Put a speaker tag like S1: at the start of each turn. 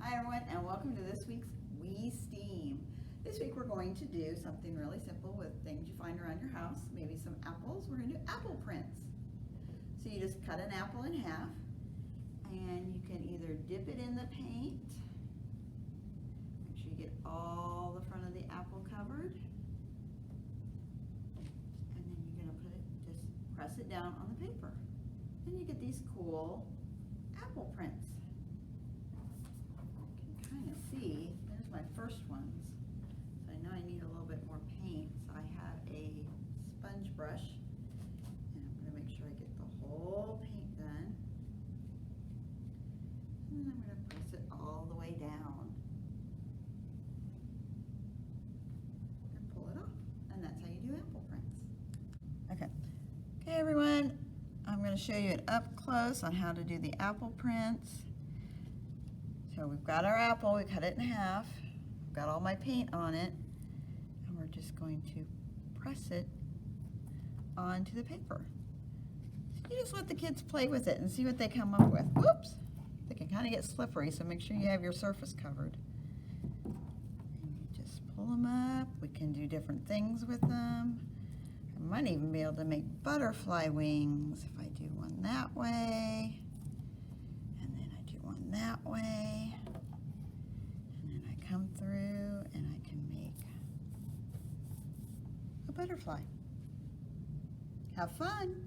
S1: Hi everyone, and welcome to this week's We STEAM. This week we're going to do something really simple with things you find around your house, maybe some apples. We're going to do apple prints. So you just cut an apple in half, and you can either dip it in the paint, make sure you get all the front of the apple covered, and then you're going to just press it down on the paper. Then you get these cool apple prints. Kind of see, there's my first ones. So I know I need a little bit more paint, so I have a sponge brush, and I'm going to make sure I get the whole paint done. And then I'm going to press it all the way down and pull it off. And that's how you do apple prints. Okay everyone, I'm going to show you it up close on how to do the apple prints. So we've got our apple, we cut it in half, I've got all my paint on it, and we're just going to press it onto the paper. So you just let the kids play with it and see what they come up with. Whoops! They can kind of get slippery, so make sure you have your surface covered. And you just pull them up. We can do different things with them. I might even be able to make butterfly wings if I do one that way. One that way, and then I come through and I can make a butterfly. Have fun!